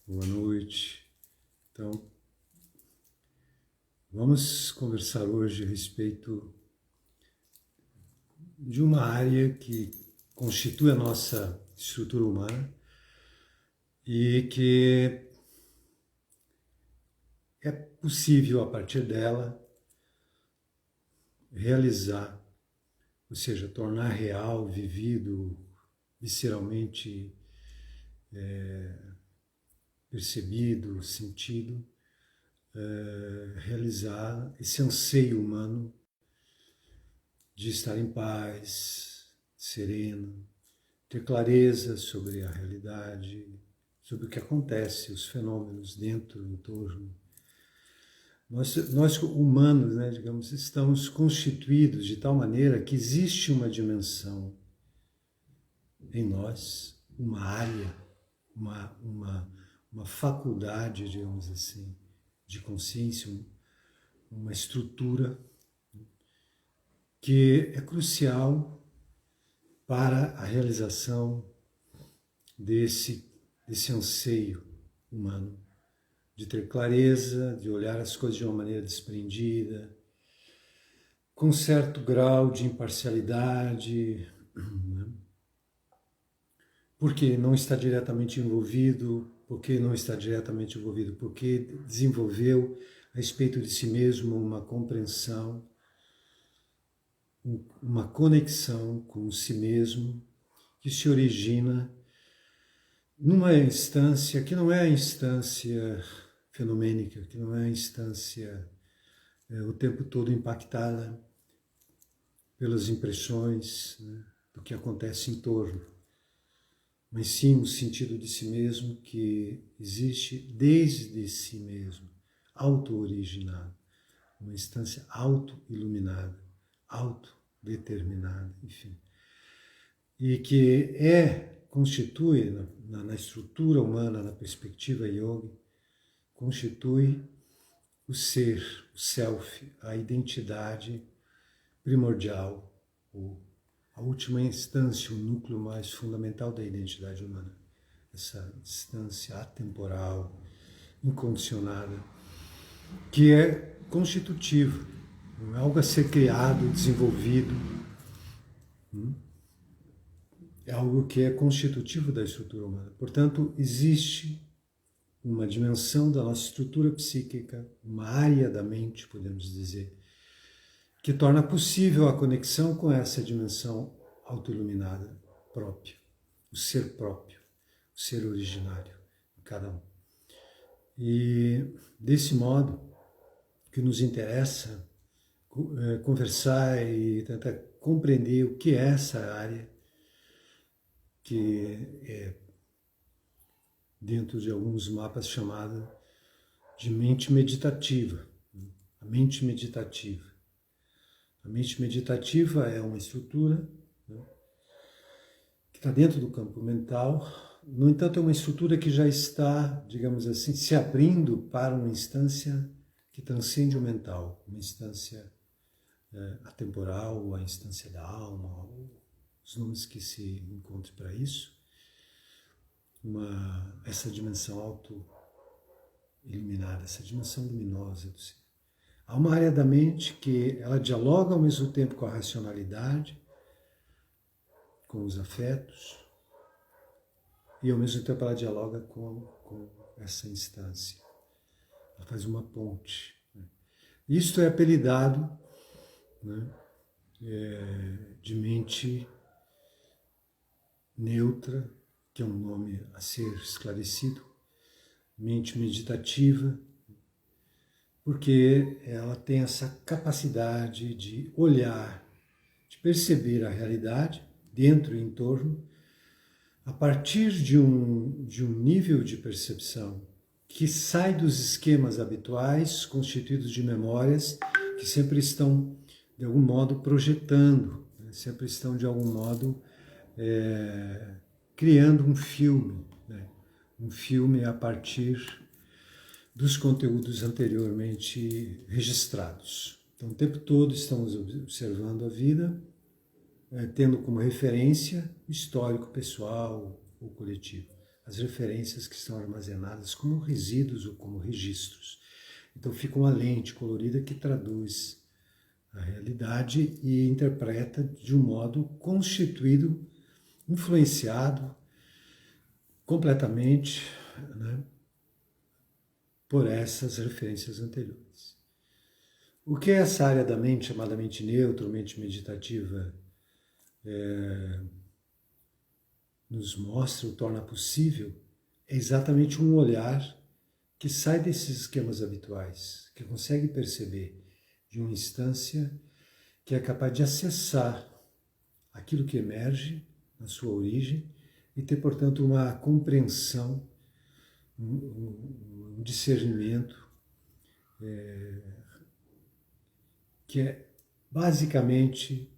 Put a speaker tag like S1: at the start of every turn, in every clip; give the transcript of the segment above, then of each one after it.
S1: Boa noite. Então, vamos conversar hoje a respeito de uma área que constitui a nossa estrutura humana e que é possível, a partir dela, realizar, ou seja, tornar real, vivido, visceralmente percebido, sentido, realizar esse anseio humano de estar em paz, sereno, ter clareza sobre a realidade, sobre o que acontece, os fenômenos dentro, em torno. Nós humanos, digamos, estamos constituídos de tal maneira que existe uma dimensão em nós, uma área, uma faculdade, digamos assim, de consciência, uma estrutura que é crucial para a realização desse anseio humano, de ter clareza, de olhar as coisas de uma maneira desprendida, com certo grau de imparcialidade, né? Porque não está diretamente envolvido, porque desenvolveu a respeito de si mesmo uma compreensão, uma conexão com si mesmo, que se origina numa instância que não é a instância fenomênica, que não é a instância o tempo todo impactada pelas impressões, né, do que acontece em torno, mas sim o sentido de si mesmo que existe desde si mesmo, auto-originado, uma instância auto-iluminada, autodeterminada, enfim, e que constitui na estrutura humana, na perspectiva yoga, constitui o ser, o self, a identidade primordial, a última instância, o núcleo mais fundamental da identidade humana. Essa instância atemporal, incondicionada, que é constitutiva, não é algo a ser criado, desenvolvido, é algo que é constitutivo da estrutura humana. Portanto, existe uma dimensão da nossa estrutura psíquica, uma área da mente, podemos dizer, que torna possível a conexão com essa dimensão autoiluminada própria, o ser próprio, o ser originário em cada um. E desse modo que nos interessa conversar e tentar compreender o que é essa área, que é dentro de alguns mapas chamada de mente meditativa. A mente meditativa. A mente meditativa é uma estrutura, né, que está dentro do campo mental. No entanto, é uma estrutura que já está, digamos assim, se abrindo para uma instância que transcende o mental, uma instância atemporal, a instância da alma, os nomes que se encontrem para isso. Essa dimensão auto-iluminada, essa dimensão luminosa do ser. Há uma área da mente que ela dialoga ao mesmo tempo com a racionalidade, com os afetos, e ao mesmo tempo ela dialoga com essa instância. Ela faz uma ponte. Isto é apelidado, né, de mente neutra, que é um nome a ser esclarecido, mente meditativa, porque ela tem essa capacidade de olhar, de perceber a realidade dentro e em torno, a partir de um nível de percepção que sai dos esquemas habituais, constituídos de memórias, que sempre estão, de algum modo, projetando, né? Sempre estão, de algum modo, criando um filme, né? Um filme a partir dos conteúdos anteriormente registrados. Então, o tempo todo estamos observando a vida, tendo como referência histórico, pessoal ou coletivo. as referências que estão armazenadas como resíduos ou como registros. Então fica uma lente colorida que traduz a realidade e interpreta de um modo constituído, influenciado completamente, né, por essas referências anteriores. O que essa área da mente, chamada mente neutra, mente meditativa, nos mostra, ou torna possível, é exatamente um olhar que sai desses esquemas habituais, que consegue perceber de uma instância que é capaz de acessar aquilo que emerge na sua origem e ter, portanto, uma compreensão, um discernimento que é basicamente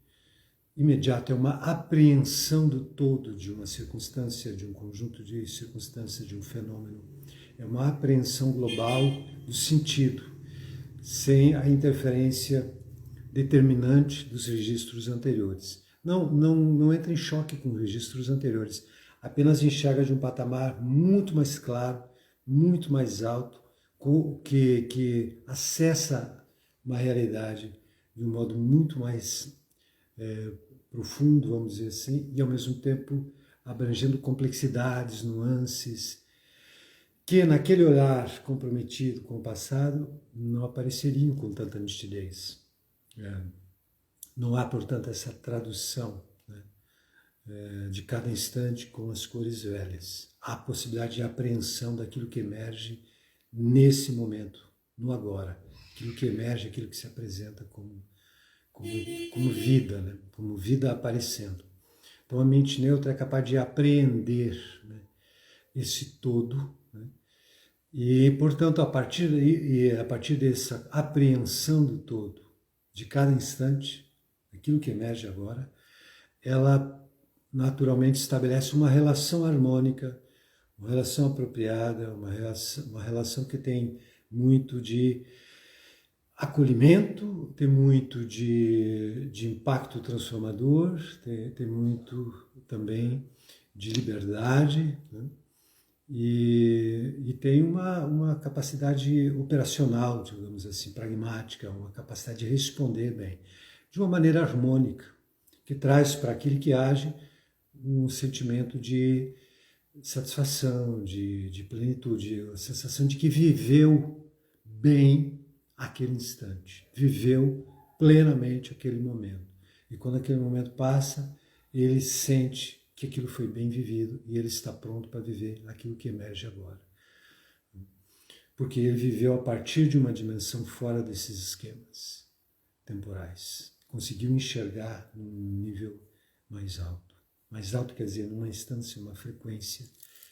S1: imediato, é uma apreensão do todo de uma circunstância, de um conjunto de circunstâncias, de um fenômeno. É uma apreensão global do sentido, sem a interferência determinante dos registros anteriores. Não entra em choque com os registros anteriores, apenas enxerga de um patamar muito mais claro, muito mais alto, que acessa uma realidade de um modo muito mais profundo, vamos dizer assim, e ao mesmo tempo abrangendo complexidades, nuances, que naquele olhar comprometido com o passado não apareceriam com tanta nitidez. Não há, portanto, essa tradução, né, de cada instante com as cores velhas. Há a possibilidade de apreensão daquilo que emerge nesse momento, no agora. Aquilo que emerge, aquilo que se apresenta como vida, né, como vida aparecendo. Então a mente neutra é capaz de apreender, né, esse todo, né, e, portanto, a partir dessa apreensão do todo, de cada instante, aquilo que emerge agora, ela naturalmente estabelece uma relação harmônica, uma relação apropriada, uma relação que tem muito de acolhimento, tem muito de impacto transformador, tem muito também de liberdade, né? E tem uma capacidade operacional, digamos assim, pragmática, uma capacidade de responder bem, de uma maneira harmônica, que traz para aquele que age um sentimento de satisfação, de plenitude, a sensação de que viveu bem aquele instante, viveu plenamente aquele momento. E quando aquele momento passa, ele sente que aquilo foi bem vivido e ele está pronto para viver aquilo que emerge agora. Porque ele viveu a partir de uma dimensão fora desses esquemas temporais. Conseguiu enxergar num nível mais alto. Mais alto quer dizer, numa instância, uma frequência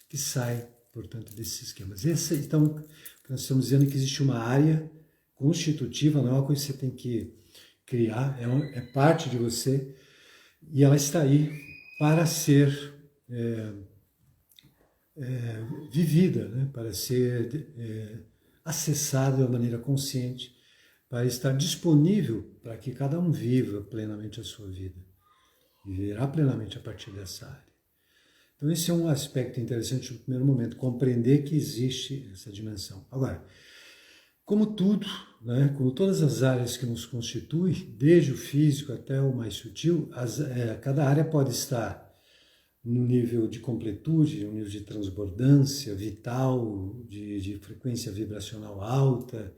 S1: que sai, portanto, desses esquemas. Então, nós estamos dizendo que existe uma área constitutiva, não é uma coisa que você tem que criar, é parte de você, e ela está aí para ser vivida, né? Para ser acessada de uma maneira consciente, para estar disponível para que cada um viva plenamente a sua vida. Viverá plenamente a partir dessa área. Então esse é um aspecto interessante no primeiro momento, compreender que existe essa dimensão. Agora, como tudo, né, como todas as áreas que nos constituem, desde o físico até o mais sutil, cada área pode estar no nível de completude, no nível de transbordância vital, de frequência vibracional alta,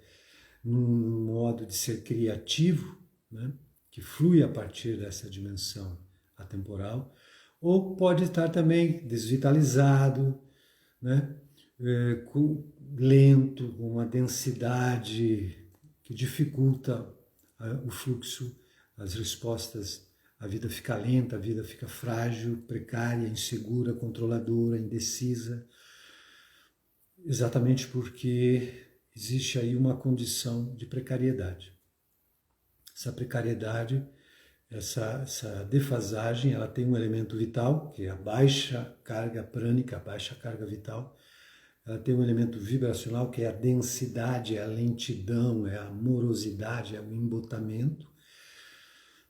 S1: num modo de ser criativo, né, que flui a partir dessa dimensão atemporal, ou pode estar também desvitalizado, né, lento, com uma densidade que dificulta o fluxo, as respostas. A vida fica lenta, a vida fica frágil, precária, insegura, controladora, indecisa, exatamente porque existe aí uma condição de precariedade. Essa precariedade, essa defasagem, ela tem um elemento vital, que é a baixa carga prânica, a baixa carga vital. Ela tem um elemento vibracional, que é a densidade, é a lentidão, é a morosidade, é o embotamento.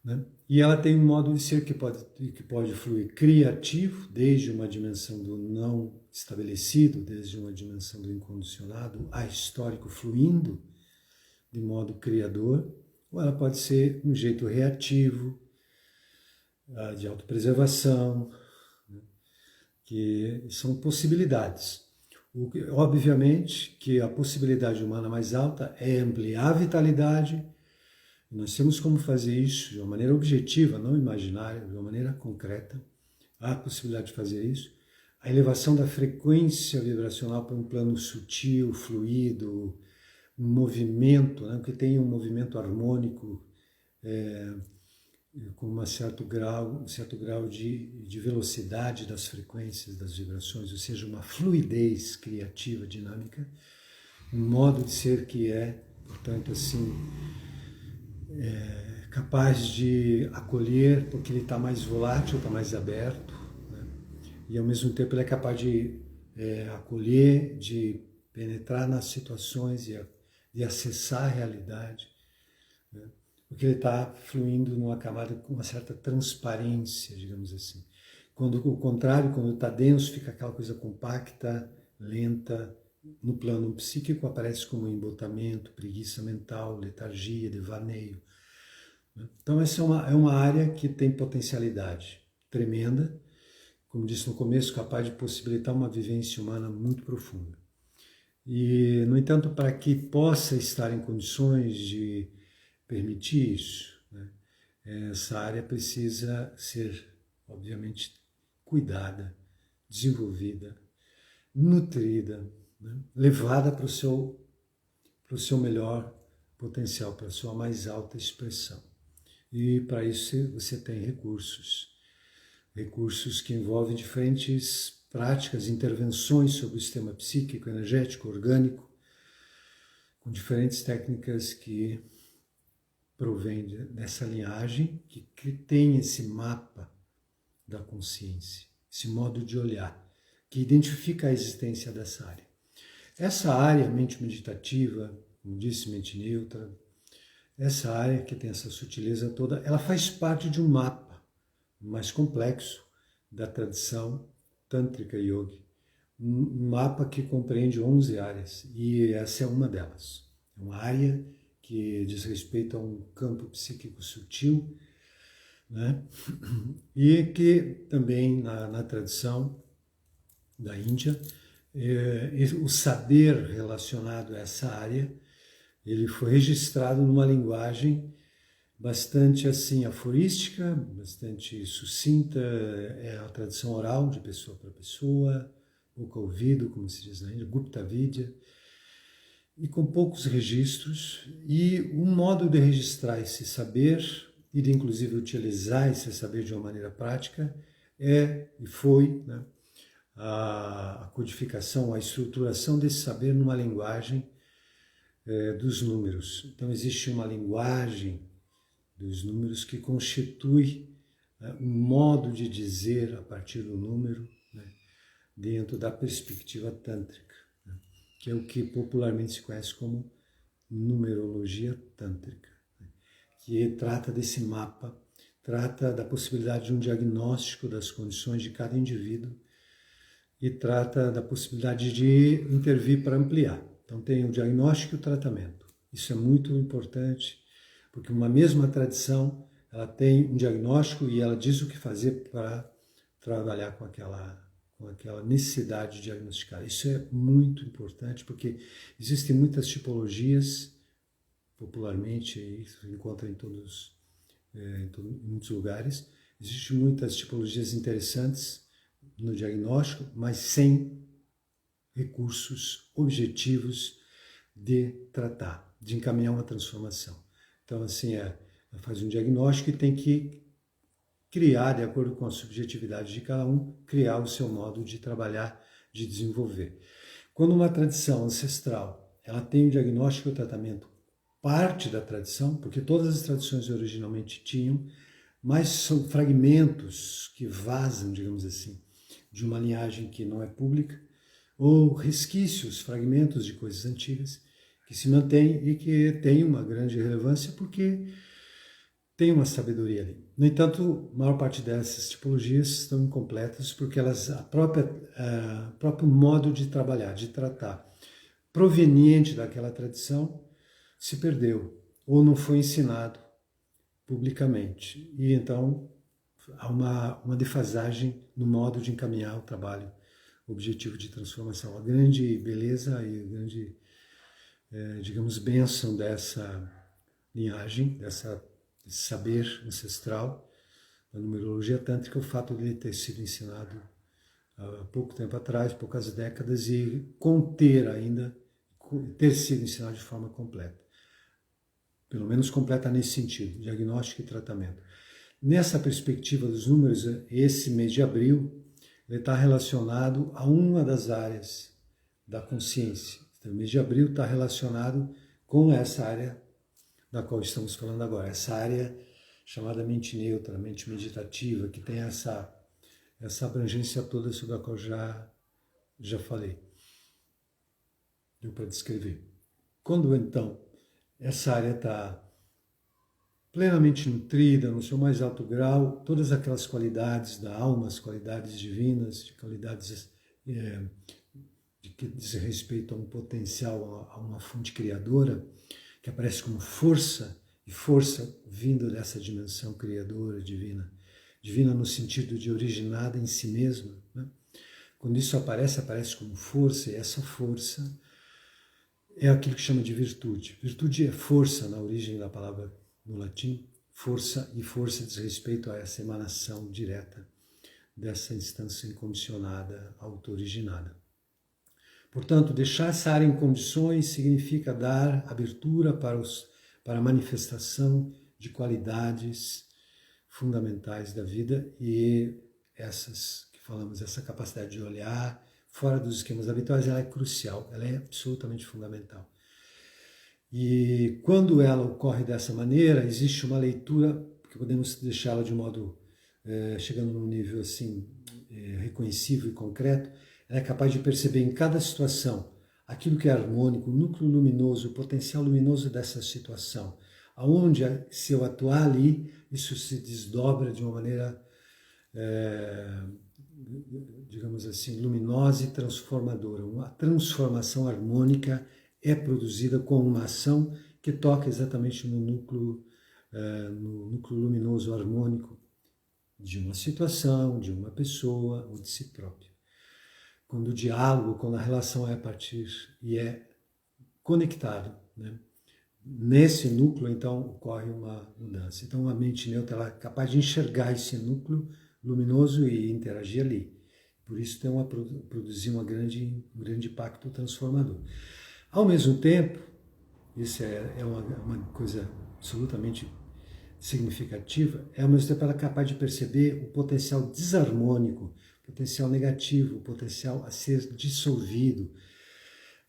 S1: né? E ela tem um modo de ser que pode fluir criativo, desde uma dimensão do não estabelecido, desde uma dimensão do incondicionado, ahistórico, fluindo de modo criador, ou ela pode ser um jeito reativo, de autopreservação, né? Que são possibilidades. Obviamente que a possibilidade humana mais alta é ampliar a vitalidade. Nós temos como fazer isso de uma maneira objetiva, não imaginária, de uma maneira concreta. Há a possibilidade de fazer isso. A elevação da frequência vibracional para um plano sutil, fluido, um movimento, né, que tem um movimento harmônico, com um certo grau de velocidade das frequências, das vibrações, ou seja, uma fluidez criativa, dinâmica, um modo de ser que é, portanto, assim, capaz de acolher, porque ele está mais volátil, está mais aberto, né? E ao mesmo tempo ele é capaz de acolher, de penetrar nas situações e de acessar a realidade, né? Porque ele está fluindo numa camada com uma certa transparência, digamos assim. Quando o contrário, quando está denso, fica aquela coisa compacta, lenta. No plano psíquico aparece como embotamento, preguiça mental, letargia, devaneio. Então essa é uma área que tem potencialidade tremenda, como disse no começo, capaz de possibilitar uma vivência humana muito profunda. E, no entanto, para que possa estar em condições de permitir isso, né, essa área precisa ser, obviamente, cuidada, desenvolvida, nutrida, né, levada para o seu melhor potencial, para a sua mais alta expressão. E para isso você tem recursos que envolvem diferentes práticas, intervenções sobre o sistema psíquico, energético, orgânico, com diferentes técnicas que provém dessa linhagem, que tem esse mapa da consciência, esse modo de olhar, que identifica a existência dessa área. Essa área, mente meditativa, como disse, mente neutra, essa área que tem essa sutileza toda, ela faz parte de um mapa mais complexo da tradição Tântrica Yogi, um mapa que compreende 11 áreas, e essa é uma delas. É uma área que diz respeito a um campo psíquico sutil, né? E que também na tradição da Índia, o saber relacionado a essa área, ele foi registrado numa linguagem bastante assim aforística, bastante sucinta, é a tradição oral de pessoa para pessoa, boca a ouvido, como se diz na Índia, Gupta Vidya, e com poucos registros, e um modo de registrar esse saber e de inclusive utilizar esse saber de uma maneira prática foi, né, a codificação, a estruturação desse saber numa linguagem dos números. Então existe uma linguagem dos números que constitui um modo de dizer a partir do número, né, dentro da perspectiva tântrica, né, que é o que popularmente se conhece como numerologia tântrica, né, que trata desse mapa, trata da possibilidade de um diagnóstico das condições de cada indivíduo e trata da possibilidade de intervir para ampliar. Então tem o diagnóstico e o tratamento. Isso é muito importante, porque uma mesma tradição, ela tem um diagnóstico e ela diz o que fazer para trabalhar com aquela necessidade diagnosticada. Isso é muito importante, porque existem muitas tipologias, popularmente, isso se encontra em muitos lugares, existem muitas tipologias interessantes no diagnóstico, mas sem recursos objetivos de tratar, de encaminhar uma transformação. Então, assim, faz um diagnóstico e tem que criar, de acordo com a subjetividade de cada um, criar o seu modo de trabalhar, de desenvolver. Quando uma tradição ancestral, ela tem o diagnóstico e o tratamento, parte da tradição, porque todas as tradições originalmente tinham, mas são fragmentos que vazam, digamos assim, de uma linhagem que não é pública, ou resquícios, fragmentos de coisas antigas, que se mantêm e que têm uma grande relevância porque tem uma sabedoria ali. No entanto, a maior parte dessas tipologias estão incompletas porque elas, próprio modo de trabalhar, de tratar, proveniente daquela tradição, se perdeu ou não foi ensinado publicamente. E então há uma defasagem no modo de encaminhar o trabalho, o objetivo de transformação. A grande beleza e a grande, digamos, bênção dessa linhagem, desse saber ancestral da numerologia tântrica, é o fato de ele ter sido ensinado há pouco tempo atrás, poucas décadas, e conter ainda, ter sido ensinado de forma completa. Pelo menos completa nesse sentido, diagnóstico e tratamento. Nessa perspectiva dos números, esse mês de abril, ele está relacionado a uma das áreas da consciência. Então, o mês de abril está relacionado com essa área da qual estamos falando agora, essa área chamada mente neutra, mente meditativa, que tem essa abrangência toda sobre a qual já falei. Deu para descrever. Quando então essa área está plenamente nutrida, no seu mais alto grau, todas aquelas qualidades da alma, as qualidades divinas, de qualidades de que diz respeito a um potencial, a uma fonte criadora, que aparece como força, e força vindo dessa dimensão criadora, divina. Divina no sentido de originada em si mesma. Né? Quando isso aparece como força, e essa força é aquilo que chama de virtude. Virtude é força, na origem da palavra no latim, força, e força diz respeito a essa emanação direta dessa instância incondicionada, auto-originada. Portanto, deixar essa área em condições significa dar abertura para a manifestação de qualidades fundamentais da vida, e essas que falamos, essa capacidade de olhar fora dos esquemas habituais, ela é crucial, ela é absolutamente fundamental. E quando ela ocorre dessa maneira, existe uma leitura, que podemos deixá-la de modo, chegando num nível assim, reconhecível e concreto, ela é capaz de perceber em cada situação aquilo que é harmônico, o núcleo luminoso, o potencial luminoso dessa situação, aonde, se eu atuar ali, isso se desdobra de uma maneira, digamos assim, luminosa e transformadora. Uma transformação harmônica é produzida com uma ação que toca exatamente no núcleo luminoso harmônico de uma situação, de uma pessoa ou de si próprio. Quando o diálogo, quando a relação é a partir e é conectado, né? Nesse núcleo, então, ocorre uma mudança. Então, a mente neutra ela é capaz de enxergar esse núcleo luminoso e interagir ali. Por isso, tem produzir um grande impacto transformador. Ao mesmo tempo, isso é uma coisa absolutamente significativa, ao mesmo tempo ela é capaz de perceber o potencial desarmônico, o potencial negativo, o potencial a ser dissolvido,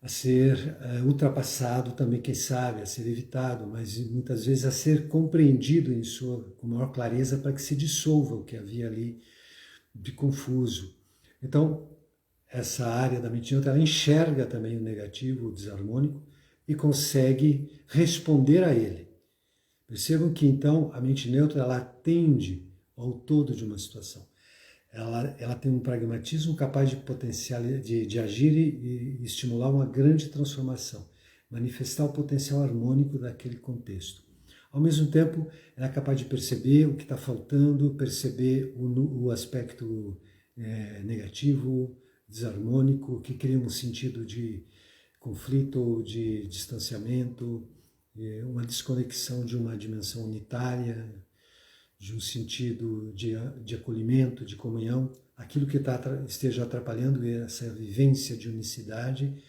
S1: a ser ultrapassado também, quem sabe, a ser evitado, mas muitas vezes a ser compreendido com maior clareza para que se dissolva o que havia ali de confuso. Então, essa área da mente neutra, ela enxerga também o negativo, o desarmônico, e consegue responder a ele. Percebam que, então, a mente neutra, ela atende ao todo de uma situação. Ela tem um pragmatismo capaz de agir e estimular uma grande transformação, manifestar o potencial harmônico daquele contexto. Ao mesmo tempo, ela é capaz de perceber o que está faltando, perceber o aspecto negativo, desarmônico, que cria um sentido de conflito ou de distanciamento, uma desconexão de uma dimensão unitária, de um sentido de acolhimento, de comunhão, aquilo que esteja atrapalhando essa vivência de unicidade,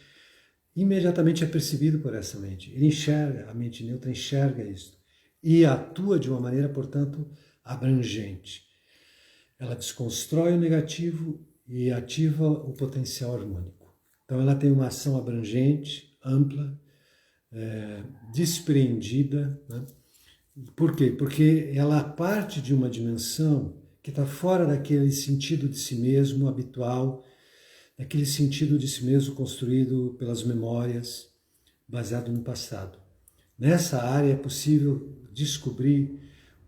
S1: imediatamente é percebido por essa mente. Ele enxerga, a mente neutra enxerga isso e atua de uma maneira, portanto, abrangente. Ela desconstrói o negativo e ativa o potencial harmônico. Então ela tem uma ação abrangente, ampla, despreendida, né? Por quê? Porque ela parte de uma dimensão que está fora daquele sentido de si mesmo habitual, daquele sentido de si mesmo construído pelas memórias, baseado no passado. Nessa área é possível descobrir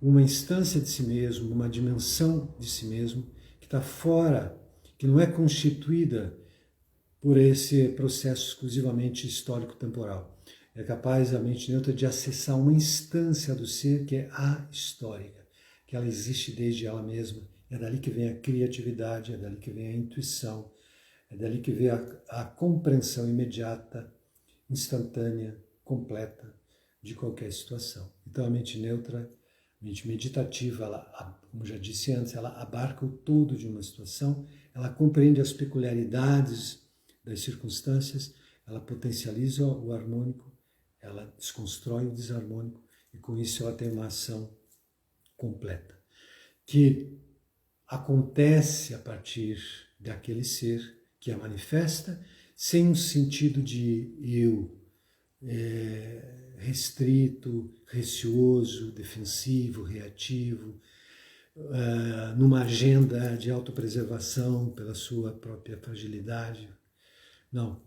S1: uma instância de si mesmo, uma dimensão de si mesmo que está fora, que não é constituída por esse processo exclusivamente histórico-temporal. É capaz a mente neutra de acessar uma instância do ser que é ahistórica, que ela existe desde ela mesma. É dali que vem a criatividade, é dali que vem a intuição, é dali que vem a compreensão imediata, instantânea, completa de qualquer situação. Então a mente neutra, a mente meditativa, ela, como já disse antes, ela abarca o todo de uma situação, ela compreende as peculiaridades das circunstâncias, ela potencializa o harmônico, ela desconstrói o desarmônico e com isso ela tem uma ação completa, que acontece a partir daquele ser que a manifesta, sem um sentido de eu restrito, receoso, defensivo, reativo, numa agenda de autopreservação pela sua própria fragilidade. Não.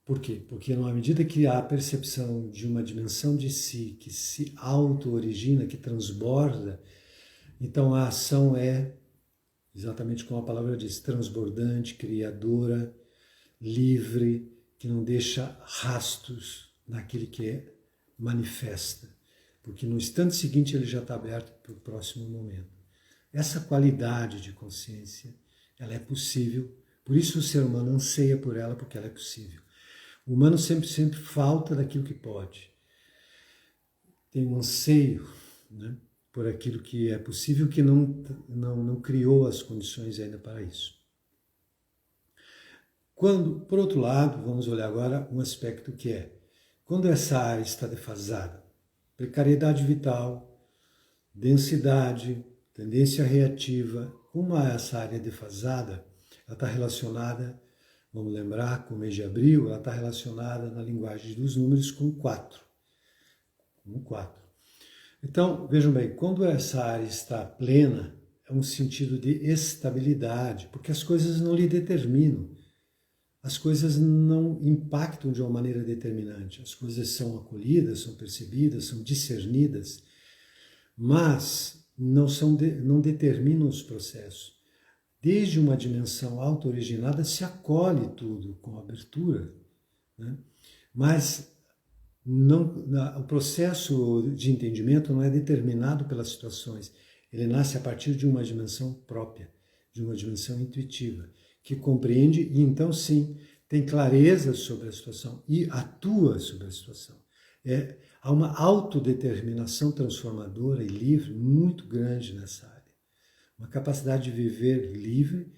S1: Por quê? Porque na medida que há a percepção de uma dimensão de si que se auto-origina, que transborda, então a ação é, exatamente como a palavra diz, transbordante, criadora, livre, que não deixa rastros naquele que é manifesta. Porque no instante seguinte ele já está aberto para o próximo momento. Essa qualidade de consciência, ela é possível, por isso o ser humano anseia por ela, porque ela é possível. O humano sempre falta daquilo que pode. Tem um anseio, né, por aquilo que é possível, que não criou as condições ainda para isso. Quando, por outro lado, vamos olhar agora um aspecto que é, quando essa área está defasada, precariedade vital, densidade, tendência reativa, como essa área defasada, ela está relacionada, vamos lembrar, com o mês de abril, ela está relacionada na linguagem dos números com 4. Com 4. Então, vejam bem, quando essa área está plena, é um sentido de estabilidade, porque as coisas não lhe determinam. As coisas não impactam de uma maneira determinante. As coisas são acolhidas, são percebidas, são discernidas, mas não determinam os processos. Desde uma dimensão auto-originada se acolhe tudo com abertura, né? Mas o processo de entendimento não é determinado pelas situações. Ele nasce a partir de uma dimensão própria, de uma dimensão intuitiva, que compreende e então sim tem clareza sobre a situação e atua sobre a situação. Há uma autodeterminação transformadora e livre muito grande nessa área. Uma capacidade de viver livre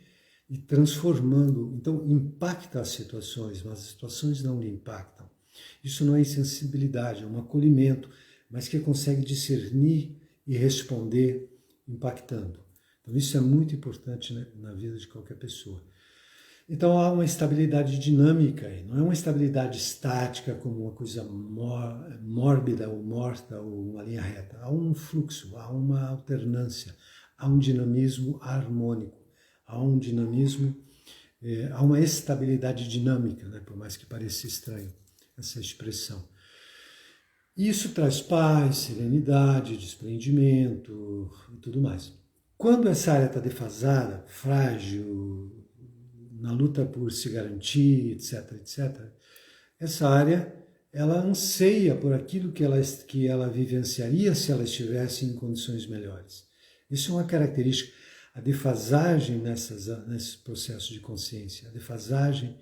S1: e transformando. Então, impacta as situações, mas as situações não lhe impactam. Isso não é insensibilidade, é um acolhimento, mas que consegue discernir e responder impactando. Então, isso é muito importante, né, na vida de qualquer pessoa. Então, há uma estabilidade dinâmica aí, não é uma estabilidade estática como uma coisa mórbida ou morta ou uma linha reta. Há um fluxo, há uma alternância, há um dinamismo harmônico, há um dinamismo, há uma estabilidade dinâmica, né, por mais que pareça estranho essa expressão. Isso traz paz, serenidade, desprendimento e tudo mais. Quando essa área está defasada, frágil, na luta por se garantir, etc., essa área, ela anseia por aquilo que ela vivenciaria se ela estivesse em condições melhores. Isso é uma característica. A defasagem nesse processo de consciência, a defasagem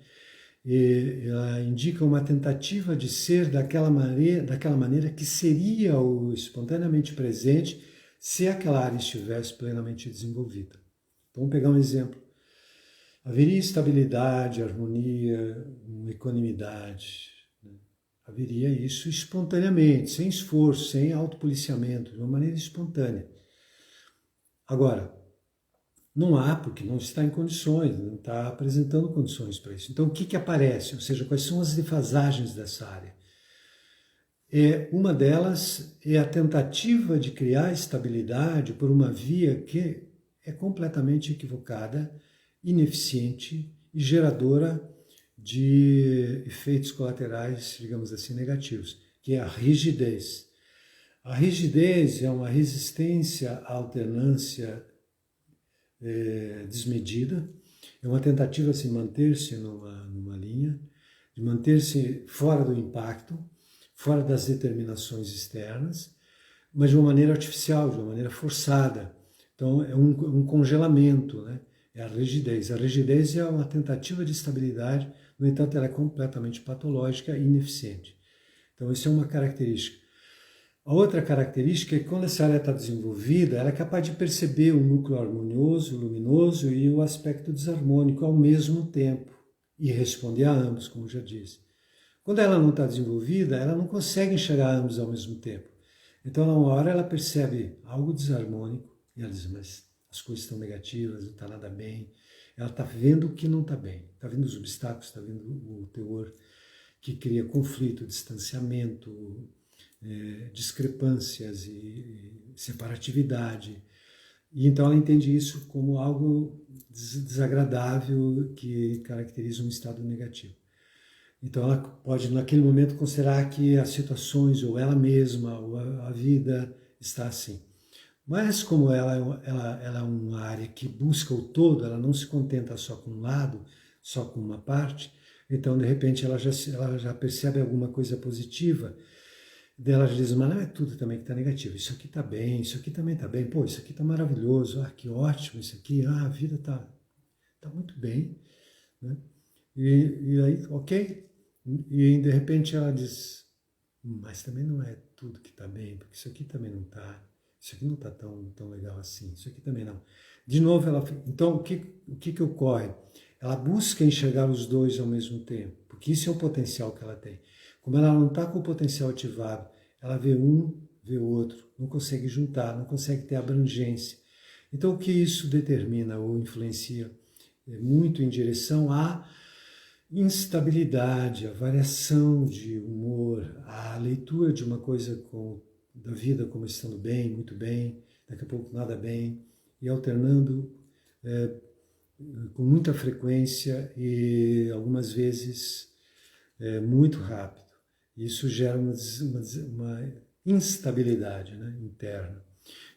S1: ela indica uma tentativa de ser daquela maneira que seria o espontaneamente presente se aquela área estivesse plenamente desenvolvida. Então, vamos pegar um exemplo. Haveria estabilidade, harmonia, equanimidade. Né? Haveria isso espontaneamente, sem esforço, sem autopoliciamento, de uma maneira espontânea. Agora, não há, porque não está em condições, não está apresentando condições para isso. Então, o que aparece? Ou seja, quais são as defasagens dessa área? Uma delas é a tentativa de criar estabilidade por uma via que é completamente equivocada, ineficiente e geradora de efeitos colaterais, digamos assim, negativos, que é a rigidez. A rigidez é uma resistência à alternância desmedida, é uma tentativa de se manter-se numa linha, de manter-se fora do impacto, fora das determinações externas, mas de uma maneira artificial, de uma maneira forçada. Então é um congelamento, né? É a rigidez. A rigidez é uma tentativa de estabilidade, no entanto ela é completamente patológica e ineficiente. Então isso é uma característica. A outra característica é que quando essa área está desenvolvida, ela é capaz de perceber o núcleo harmonioso, luminoso e o aspecto desarmônico ao mesmo tempo e responder a ambos, como já disse. Quando ela não está desenvolvida, ela não consegue enxergar ambos ao mesmo tempo. Então, uma hora ela percebe algo desarmônico e ela diz, mas as coisas estão negativas, não está nada bem. Ela está vendo o que não está bem, está vendo os obstáculos, está vendo o teor que cria conflito, distanciamento, discrepâncias e separatividade. E então ela entende isso como algo desagradável que caracteriza um estado negativo. Então ela pode naquele momento considerar que as situações ou ela mesma ou a vida está assim. Mas como ela é uma área que busca o todo, ela não se contenta só com um lado, só com uma parte, então de repente ela já percebe alguma coisa positiva, dela já diz, mas não é tudo também que está negativo, isso aqui está bem, isso aqui também está bem, pô, isso aqui está maravilhoso, que ótimo isso aqui, a vida está muito bem, né? E aí, ok, e de repente ela diz, mas também não é tudo que está bem, porque isso aqui também não está, isso aqui não está tão legal assim, isso aqui também não. De novo, então o que ocorre? Ela busca enxergar os dois ao mesmo tempo, porque isso é o potencial que ela tem. Como ela não está com o potencial ativado, ela vê um, vê o outro, não consegue juntar, não consegue ter abrangência. Então o que isso determina ou influencia muito em direção à instabilidade, a variação de humor, a leitura de uma coisa da vida como estando bem, muito bem, daqui a pouco nada bem, e alternando com muita frequência e algumas vezes muito rápido. Isso gera uma instabilidade, né, interna.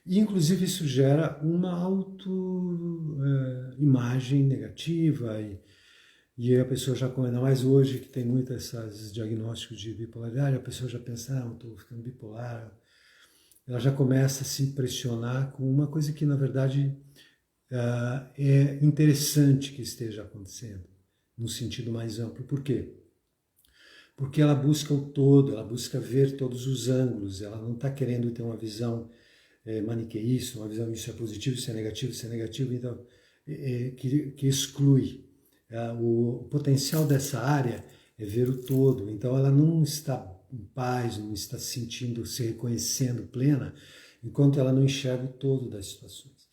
S1: E, inclusive, isso gera uma autoimagem negativa e a pessoa já, ainda mais hoje, que tem muito esses diagnósticos de bipolaridade, a pessoa já pensa, não, estou ficando bipolar. Ela já começa a se impressionar com uma coisa que, na verdade, é interessante que esteja acontecendo, no sentido mais amplo. Por quê? Porque ela busca o todo, ela busca ver todos os ângulos, ela não está querendo ter uma visão maniqueísta, uma visão isso é positivo, isso é negativo, então, que exclui. O potencial dessa área é ver o todo, então ela não está em paz, não está se sentindo, se reconhecendo plena, enquanto ela não enxerga o todo das situações.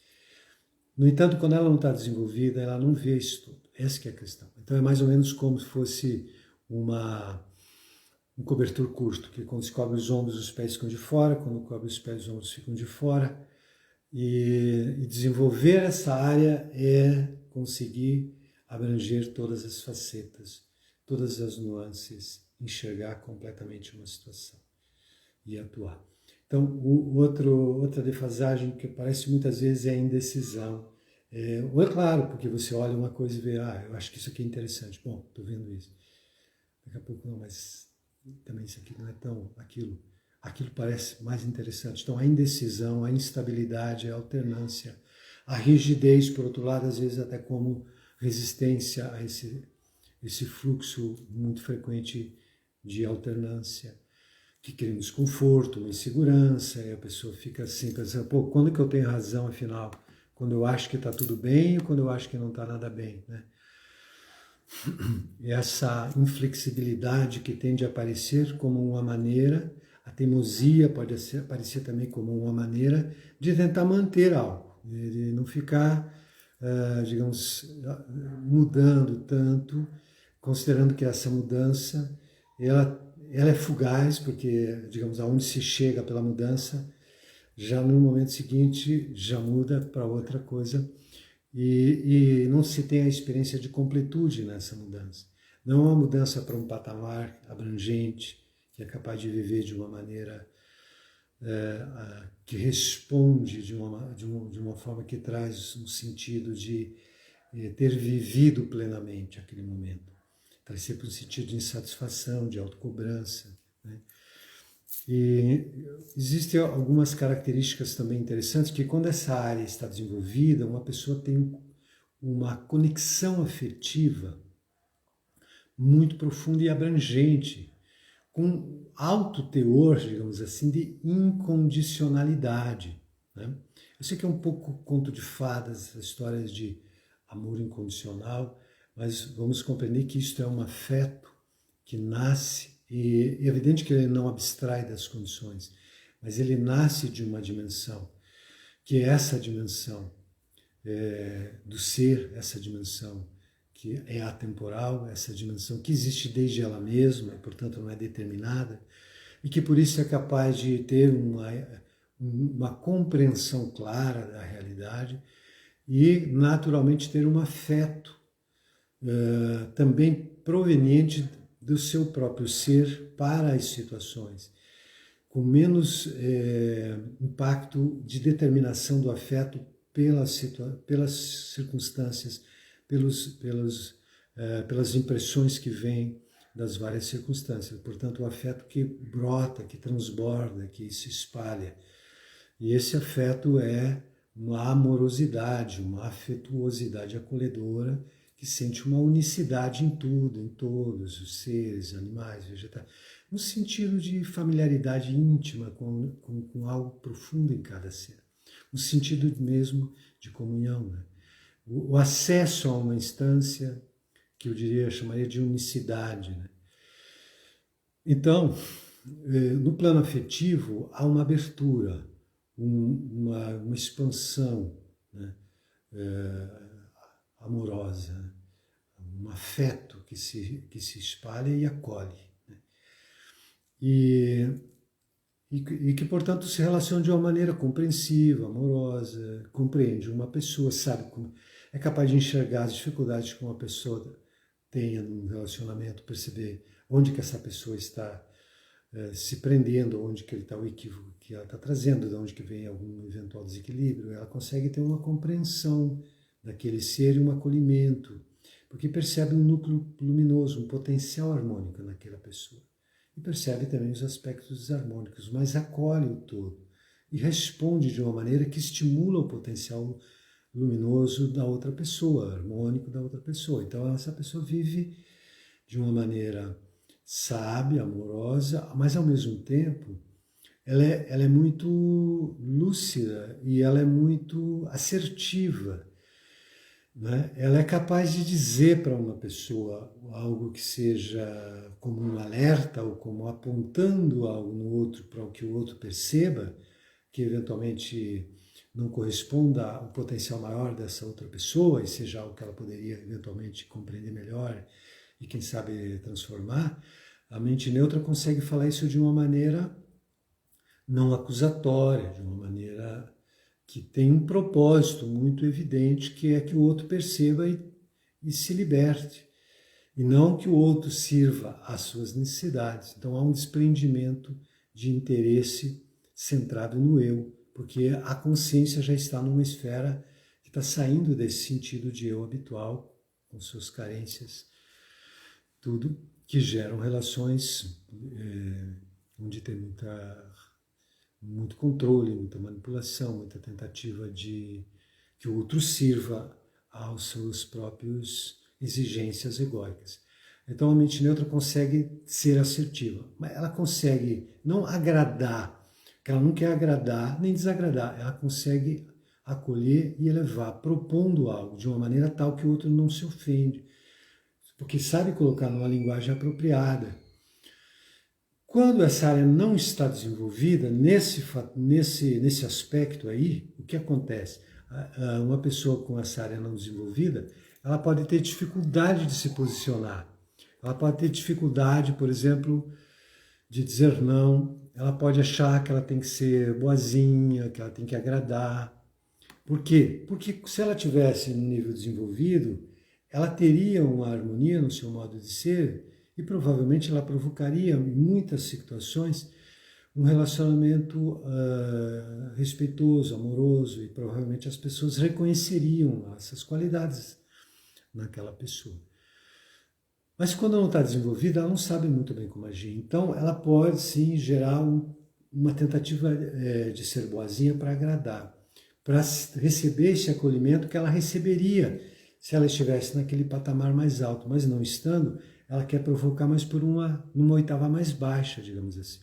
S1: No entanto, quando ela não está desenvolvida, ela não vê isso tudo. Essa que é a questão. Então é mais ou menos como se fosse um cobertor curto, que quando se cobre os ombros, os pés ficam de fora, quando cobre os pés, os ombros ficam de fora. E desenvolver essa área é conseguir abranger todas as facetas, todas as nuances, enxergar completamente uma situação e atuar. Então, outra defasagem que aparece muitas vezes é a indecisão. Ou é claro, porque você olha uma coisa e vê, eu acho que isso aqui é interessante. Bom, estou vendo isso. Daqui a pouco não, mas também isso aqui não é tão aquilo. Aquilo parece mais interessante. Então, a indecisão, a instabilidade, a alternância, a rigidez, por outro lado, às vezes até como resistência a esse fluxo muito frequente de alternância, que cria um desconforto, uma insegurança, e a pessoa fica assim, pensando, pô, quando que eu tenho razão, afinal? Quando eu acho que está tudo bem ou quando eu acho que não está nada bem, né? Essa inflexibilidade que tende a aparecer como uma maneira, a teimosia pode aparecer também como uma maneira de tentar manter algo, de não ficar, digamos, mudando tanto, considerando que essa mudança, ela é fugaz, porque, digamos, aonde se chega pela mudança, já no momento seguinte já muda para outra coisa e não se tem a experiência de completude nessa mudança. Não é uma mudança para um patamar abrangente, que é capaz de viver de uma maneira que responde de uma forma que traz um sentido de ter vivido plenamente aquele momento. Traz sempre um sentido de insatisfação, de autocobrança, né? E existem algumas características também interessantes, que quando essa área está desenvolvida, uma pessoa tem uma conexão afetiva muito profunda e abrangente, com alto teor, digamos assim, de incondicionalidade, né? Eu sei que é um pouco conto de fadas, histórias de amor incondicional, mas vamos compreender que isto é um afeto que nasce, e é evidente que ele não abstrai das condições, mas ele nasce de uma dimensão, que é essa dimensão do ser, essa dimensão que é atemporal, essa dimensão que existe desde ela mesma e, portanto, não é determinada, e que por isso é capaz de ter uma compreensão clara da realidade e, naturalmente, ter um afeto também proveniente do seu próprio ser para as situações, com menos impacto de determinação do afeto pelas circunstâncias, pelas impressões que vêm das várias circunstâncias. Portanto, o afeto que brota, que transborda, que se espalha. E esse afeto é uma amorosidade, uma afetuosidade acolhedora, que sente uma unicidade em tudo, em todos os seres, animais, vegetais, no sentido de familiaridade íntima com algo profundo em cada ser, no sentido mesmo de comunhão, né? O acesso a uma instância que eu chamaria de unicidade, né? Então, no plano afetivo, há uma abertura, uma expansão, né? Amorosa, um afeto que se espalha e acolhe, né? E que, portanto, se relaciona de uma maneira compreensiva, amorosa, compreende uma pessoa, sabe como é capaz de enxergar as dificuldades que uma pessoa tenha num relacionamento, perceber onde que essa pessoa está se prendendo, onde que ele está, o equívoco que ela está trazendo, de onde que vem algum eventual desequilíbrio. Ela consegue ter uma compreensão daquele ser e um acolhimento, porque percebe um núcleo luminoso, um potencial harmônico naquela pessoa. E percebe também os aspectos desarmônicos, mas acolhe o todo e responde de uma maneira que estimula o potencial luminoso da outra pessoa, harmônico da outra pessoa. Então essa pessoa vive de uma maneira sábia, amorosa, mas ao mesmo tempo ela é muito lúcida e ela é muito assertiva, né? Ela é capaz de dizer para uma pessoa algo que seja como um alerta ou como apontando algo no outro para o que o outro perceba, que eventualmente não corresponda ao potencial maior dessa outra pessoa e seja algo que ela poderia eventualmente compreender melhor e quem sabe transformar. A mente neutra consegue falar isso de uma maneira não acusatória, de uma maneira que tem um propósito muito evidente, que é que o outro perceba e se liberte, e não que o outro sirva às suas necessidades. Então há um desprendimento de interesse centrado no eu, porque a consciência já está numa esfera que está saindo desse sentido de eu habitual, com suas carências, tudo que geram relações onde tem muito controle, muita manipulação, muita tentativa de que o outro sirva aos seus próprios exigências egóicas. Então a mente neutra consegue ser assertiva, mas ela consegue não agradar, porque ela não quer agradar nem desagradar, ela consegue acolher e elevar, propondo algo de uma maneira tal que o outro não se ofende, porque sabe colocar numa linguagem apropriada. Quando essa área não está desenvolvida, nesse aspecto aí, o que acontece? Uma pessoa com essa área não desenvolvida, ela pode ter dificuldade de se posicionar. Ela pode ter dificuldade, por exemplo, de dizer não. Ela pode achar que ela tem que ser boazinha, que ela tem que agradar. Por quê? Porque se ela tivesse no nível desenvolvido, ela teria uma harmonia no seu modo de ser e provavelmente ela provocaria em muitas situações um relacionamento respeitoso, amoroso, e provavelmente as pessoas reconheceriam essas qualidades naquela pessoa. Mas quando não está desenvolvida, ela não sabe muito bem como agir. Então, ela pode sim gerar uma tentativa de ser boazinha para agradar, para receber esse acolhimento que ela receberia se ela estivesse naquele patamar mais alto. Mas não estando, ela quer provocar mais por numa oitava mais baixa, digamos assim,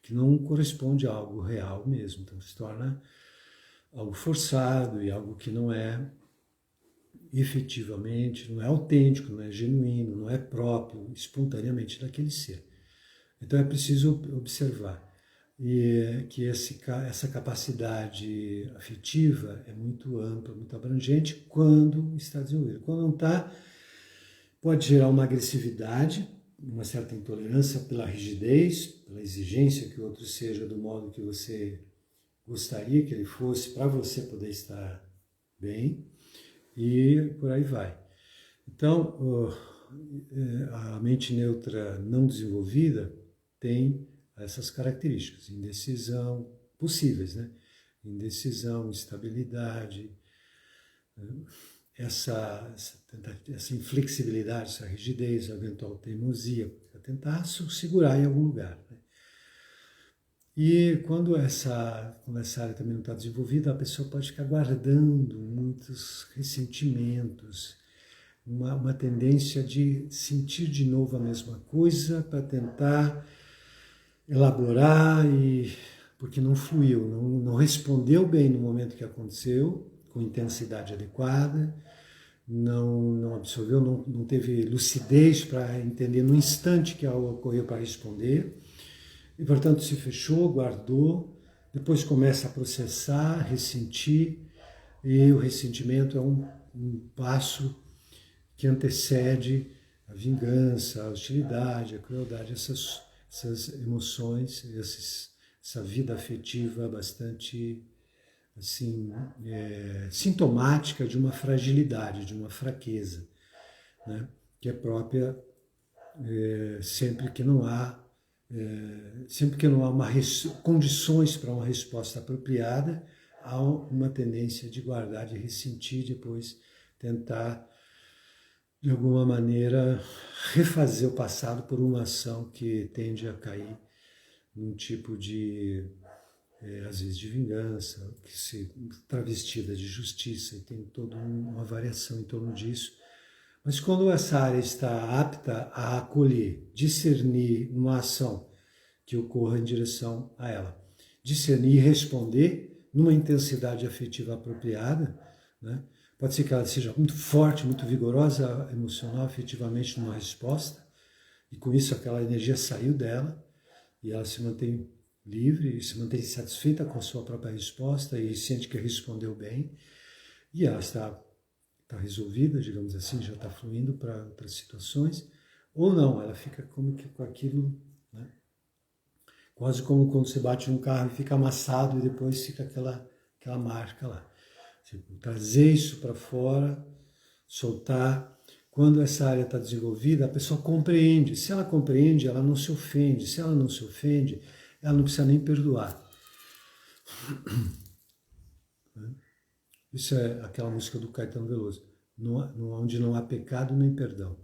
S1: que não corresponde a algo real mesmo. Então, se torna algo forçado e algo que não é efetivamente, não é autêntico, não é genuíno, não é próprio, espontaneamente daquele ser. Então é preciso observar que essa capacidade afetiva é muito ampla, muito abrangente quando está desenvolvida. Quando não está, pode gerar uma agressividade, uma certa intolerância pela rigidez, pela exigência que o outro seja do modo que você gostaria que ele fosse para você poder estar bem, e por aí vai. Então, a mente neutra não desenvolvida tem essas características, indecisão, possíveis, né? Indecisão, instabilidade, essa inflexibilidade, essa rigidez, a eventual teimosia, para tentar segurar em algum lugar, né? E quando essa área também não está desenvolvida, a pessoa pode ficar guardando muitos ressentimentos, uma tendência de sentir de novo a mesma coisa para tentar elaborar, porque não fluiu, não respondeu bem no momento que aconteceu, com intensidade adequada, não absorveu, não teve lucidez para entender no instante que algo ocorreu para responder, e portanto se fechou, guardou, depois começa a processar, ressentir, e o ressentimento é um passo que antecede a vingança, a hostilidade, a crueldade, essas emoções, essa vida afetiva bastante assim, sintomática de uma fragilidade, de uma fraqueza, né? Que é própria sempre que não há condições para uma resposta apropriada, há uma tendência de guardar, de ressentir, depois tentar de alguma maneira refazer o passado por uma ação que tende a cair num tipo de, às vezes, de vingança, que se travestida de justiça, e tem toda uma variação em torno disso. Mas quando essa área está apta a acolher, discernir uma ação que ocorra em direção a ela, discernir e responder numa intensidade afetiva apropriada, né? Pode ser que ela seja muito forte, muito vigorosa, emocional, afetivamente numa resposta, e com isso aquela energia saiu dela, e ela se mantém livre, se mantém satisfeita com a sua própria resposta e sente que respondeu bem, e ela está resolvida, digamos assim, já está fluindo para outras situações, ou não, ela fica como que com aquilo, né? Quase como quando você bate num carro e fica amassado e depois fica aquela marca lá. Tipo, trazer isso para fora, soltar. Quando essa área está desenvolvida, a pessoa compreende. Se ela compreende, ela não se ofende. Se ela não se ofende, ela não precisa nem perdoar. Isso é aquela música do Caetano Veloso, onde não há pecado nem perdão.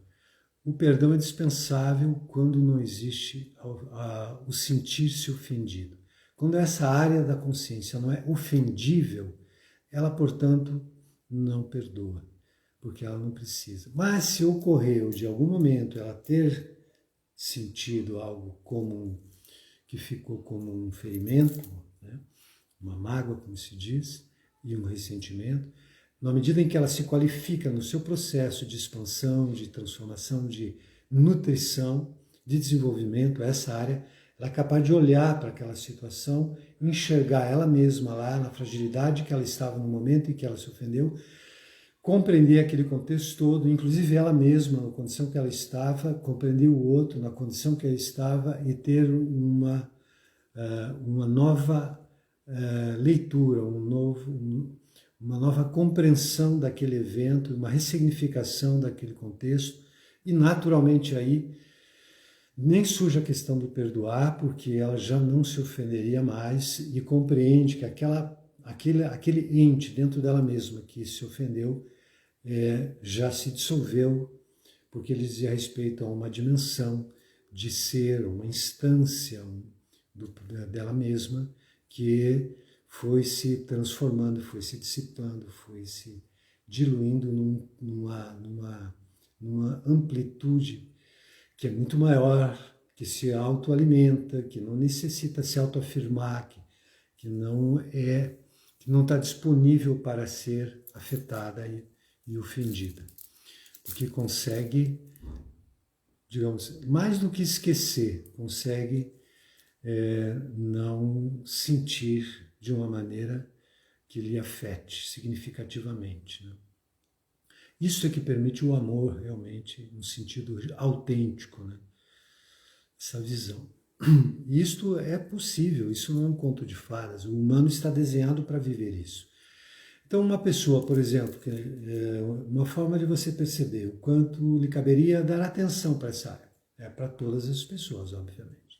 S1: O perdão é dispensável quando não existe o sentir-se ofendido. Quando essa área da consciência não é ofendível, ela, portanto, não perdoa, porque ela não precisa. Mas se ocorreu de algum momento ela ter sentido algo que ficou como um ferimento, né? Uma mágoa, como se diz, e um ressentimento, na medida em que ela se qualifica no seu processo de expansão, de transformação, de nutrição, de desenvolvimento, essa área, ela é capaz de olhar para aquela situação, enxergar ela mesma lá na fragilidade que ela estava no momento em que ela se ofendeu, compreender aquele contexto todo, inclusive ela mesma, na condição que ela estava, compreender o outro na condição que ela estava e ter uma nova leitura, uma nova compreensão daquele evento, uma ressignificação daquele contexto, e naturalmente aí Nem surge a questão do perdoar, porque ela já não se ofenderia mais e compreende que aquele ente dentro dela mesma que se ofendeu já se dissolveu, porque ele dizia respeito a uma dimensão de ser, uma instância dela mesma que foi se transformando, foi se dissipando, foi se diluindo numa amplitude que é muito maior, que se autoalimenta, que não necessita se autoafirmar, que não está disponível para ser afetada e ofendida. Porque consegue, digamos, mais do que esquecer, consegue não sentir de uma maneira que lhe afete significativamente, né? Isso é que permite o amor realmente, no sentido autêntico, né? Essa visão. Isto é possível, isso não é um conto de fadas, o humano está desenhado para viver isso. Então, uma pessoa, por exemplo, uma forma de você perceber o quanto lhe caberia dar atenção para essa área, é para todas as pessoas, obviamente,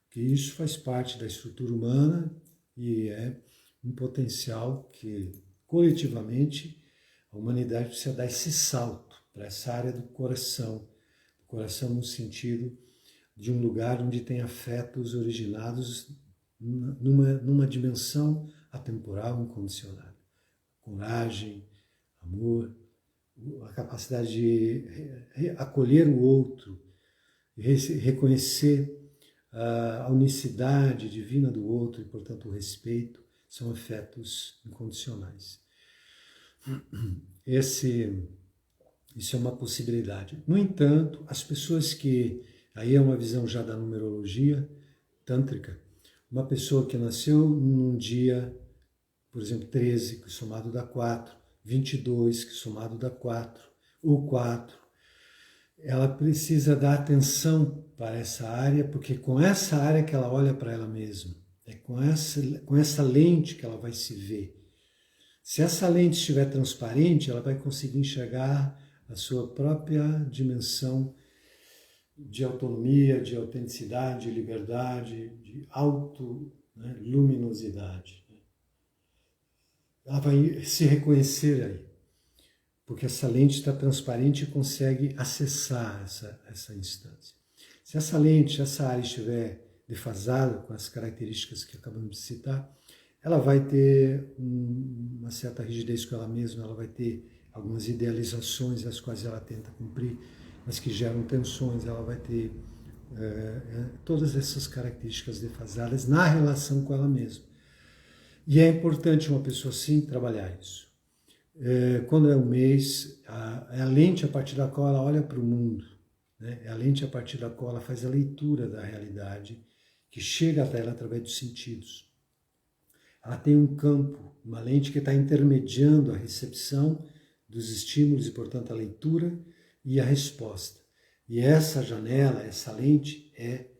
S1: porque isso faz parte da estrutura humana e é um potencial que, coletivamente, a humanidade precisa dar esse salto para essa área do coração no sentido de um lugar onde tem afetos originados numa dimensão atemporal, incondicionada. Coragem, amor, a capacidade de acolher o outro, reconhecer a unicidade divina do outro e, portanto, o respeito, são afetos incondicionais. Isso é uma possibilidade. No entanto, as pessoas que... Aí é uma visão já da numerologia tântrica. Uma pessoa que nasceu num dia, por exemplo, 13, que somado dá 4, 22, que somado dá 4, ou 4, ela precisa dar atenção para essa área, porque com essa área que ela olha para ela mesma, é com essa lente que ela vai se ver. Se essa lente estiver transparente, ela vai conseguir enxergar a sua própria dimensão de autonomia, de autenticidade, de liberdade, de luminosidade. Ela vai se reconhecer aí, porque essa lente está transparente e consegue acessar essa instância. Se essa lente, essa área estiver defasada com as características que acabamos de citar, ela vai ter uma certa rigidez com ela mesma, ela vai ter algumas idealizações as quais ela tenta cumprir, mas que geram tensões, ela vai ter todas essas características defasadas na relação com ela mesma. E é importante uma pessoa, sim, trabalhar isso. Quando é um mês, é a lente a partir da qual ela olha para o mundo, né? É a lente a partir da qual ela faz a leitura da realidade, que chega até ela através dos sentidos. Ela tem um campo, uma lente que está intermediando a recepção dos estímulos e, portanto, a leitura e a resposta. E essa janela, essa lente é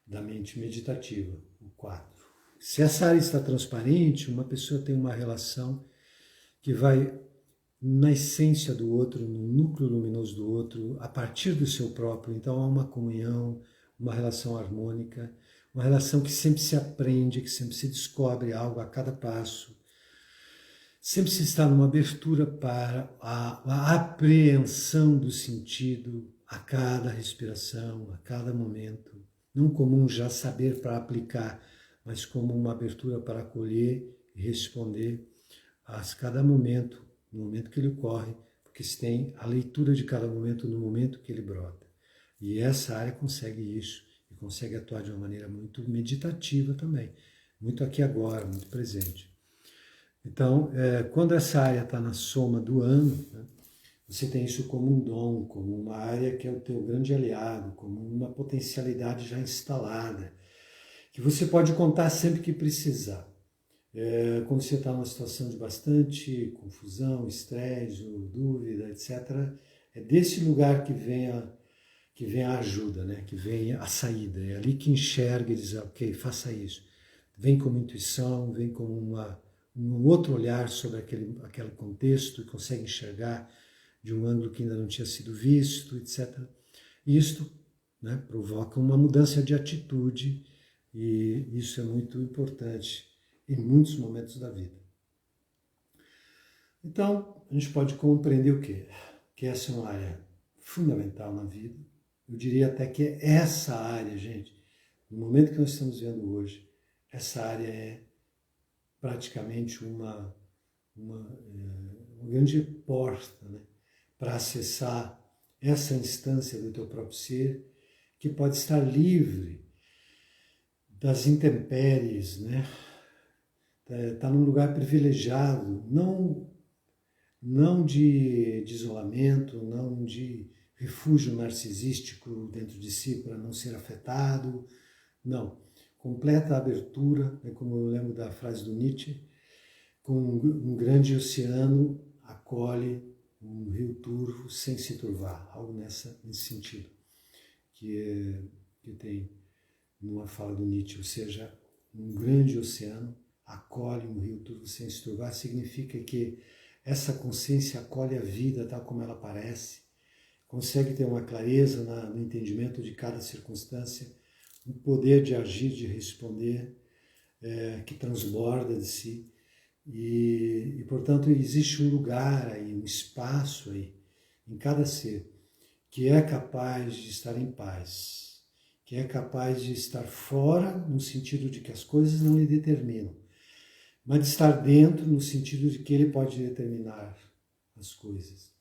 S1: da mente meditativa, o 4. Se essa área está transparente, uma pessoa tem uma relação que vai na essência do outro, no núcleo luminoso do outro, a partir do seu próprio. Então há uma comunhão, uma relação harmônica, uma relação que sempre se aprende, que sempre se descobre algo a cada passo. Sempre se está numa abertura para a apreensão do sentido a cada respiração, a cada momento. Não como um já saber para aplicar, mas como uma abertura para acolher e responder a cada momento, no momento que ele ocorre, porque se tem a leitura de cada momento no momento que ele brota. E essa área consegue isso, e consegue atuar de uma maneira muito meditativa também, muito aqui agora, muito presente. Então, quando essa área está na soma do ano, né, você tem isso como um dom, como uma área que é o teu grande aliado, como uma potencialidade já instalada, que você pode contar sempre que precisar. Quando você está numa situação de bastante confusão, estresse, dúvida, etc., é desse lugar que vem a ajuda, né? Que vem a saída. É ali que enxerga e diz, ok, faça isso. Vem como intuição, vem como um outro olhar sobre aquele contexto e consegue enxergar de um ângulo que ainda não tinha sido visto, etc. E isto né? Provoca uma mudança de atitude e isso é muito importante em muitos momentos da vida. Então, a gente pode compreender o quê? Que essa é uma área fundamental na vida. Eu diria até que essa área, gente, no momento que nós estamos vendo hoje, essa área é praticamente uma grande porta, né, para acessar essa instância do teu próprio ser, que pode estar livre das intempéries, né? Tá num lugar privilegiado, não de isolamento, não de refúgio narcisístico dentro de si para não ser afetado, não. Completa abertura, é como eu lembro da frase do Nietzsche, com um grande oceano acolhe um rio turvo sem se turvar, algo nesse sentido, que tem numa fala do Nietzsche, ou seja, um grande oceano acolhe um rio turvo sem se turvar, significa que essa consciência acolhe a vida tal como ela parece, consegue ter uma clareza no entendimento de cada circunstância, um poder de agir, de responder, que transborda de si. E, portanto, existe um lugar aí, um espaço aí, em cada ser, que é capaz de estar em paz, que é capaz de estar fora, no sentido de que as coisas não lhe determinam, mas de estar dentro, no sentido de que ele pode determinar as coisas.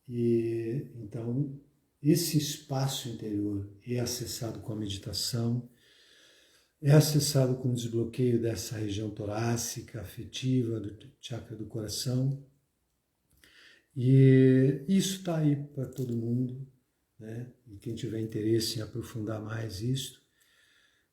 S1: E, então, esse espaço interior é acessado com a meditação, é acessado com o desbloqueio dessa região torácica, afetiva, do chakra do coração. E isso está aí para todo mundo, né? E quem tiver interesse em aprofundar mais isso,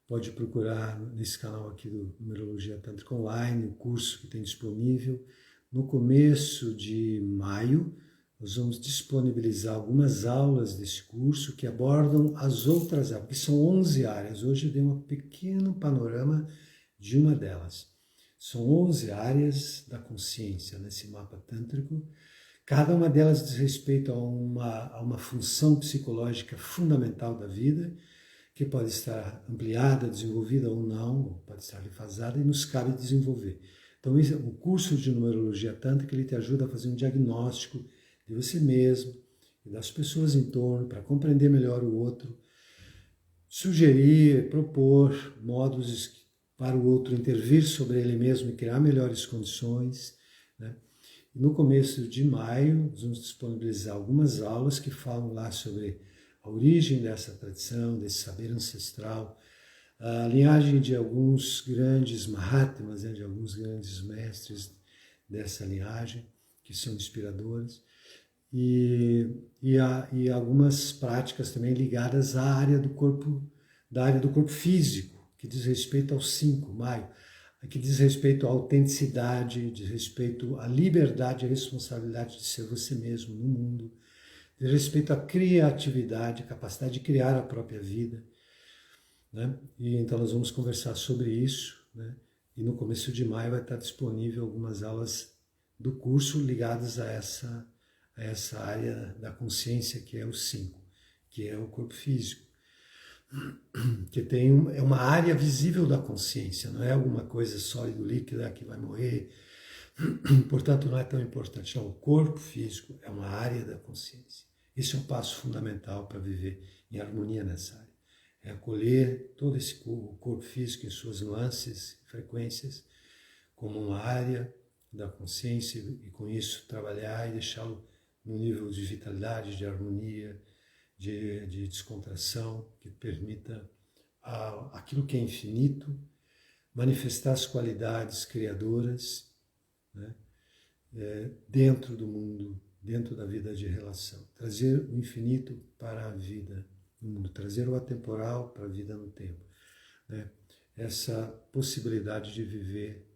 S1: pode procurar nesse canal aqui do Numerologia Tântrica Online, o curso que tem disponível. No começo de maio, nós vamos disponibilizar algumas aulas desse curso que abordam as outras áreas, que são 11 áreas. Hoje eu dei um pequeno panorama de uma delas. São 11 áreas da consciência nesse mapa tântrico. Cada uma delas diz respeito a uma função psicológica fundamental da vida, que pode estar ampliada, desenvolvida ou não, pode estar defasada e nos cabe desenvolver. Então, o curso de Numerologia Tântrica, ele te ajuda a fazer um diagnóstico de você mesmo e das pessoas em torno, para compreender melhor o outro, sugerir, propor modos para o outro intervir sobre ele mesmo e criar melhores condições, né? No começo de maio, nós vamos disponibilizar algumas aulas que falam lá sobre a origem dessa tradição, desse saber ancestral, a linhagem de alguns grandes Mahatmas, né, de alguns grandes mestres dessa linhagem, que são inspiradores, e algumas práticas também ligadas à área do corpo, da área do corpo físico, que diz respeito ao 5 de maio, que diz respeito à autenticidade, diz respeito à liberdade e à responsabilidade de ser você mesmo no mundo, diz respeito à criatividade, à capacidade de criar a própria vida, né? E então nós vamos conversar sobre isso, né? E no começo de maio vai estar disponível algumas aulas do curso ligadas a essa área da consciência que é o 5, que é o corpo físico, que é uma área visível da consciência, não é alguma coisa sólida, líquida que vai morrer, portanto não é tão importante. Não, o corpo físico é uma área da consciência. Esse é um passo fundamental para viver em harmonia nessa área. É acolher todo esse corpo físico em suas nuances, frequências, como uma área da consciência e com isso trabalhar e deixá-lo no nível de vitalidade, de harmonia, de descontração, que permita aquilo que é infinito manifestar as qualidades criadoras, né, dentro do mundo, dentro da vida de relação. Trazer o infinito para a vida no mundo, trazer o atemporal para a vida no tempo. Né? Essa possibilidade de viver,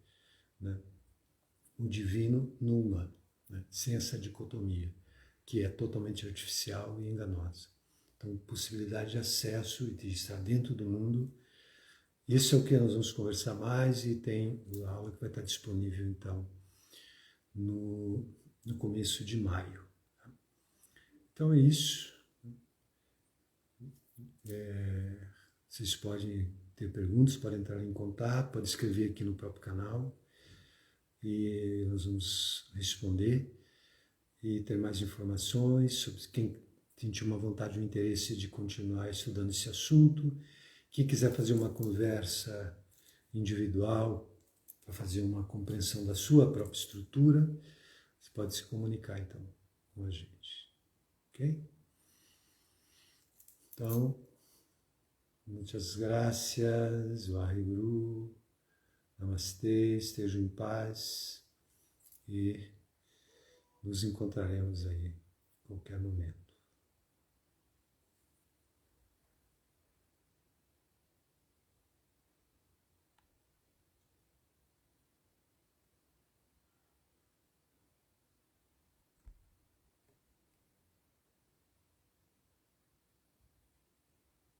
S1: né, o divino no humano, né, sem essa dicotomia, que é totalmente artificial e enganosa. Então, possibilidade de acesso e de estar dentro do mundo. Isso é o que nós vamos conversar mais e tem a aula que vai estar disponível, então, no começo de maio. Então é isso. Vocês podem ter perguntas, podem entrar em contato, podem escrever aqui no próprio canal e nós vamos responder e ter mais informações sobre quem sentir uma vontade ou interesse de continuar estudando esse assunto. Quem quiser fazer uma conversa individual para fazer uma compreensão da sua própria estrutura, você pode se comunicar então com a gente, ok? Então, muitas graças, Vaheguru, Namastê, estejam em paz e nos encontraremos aí em qualquer momento.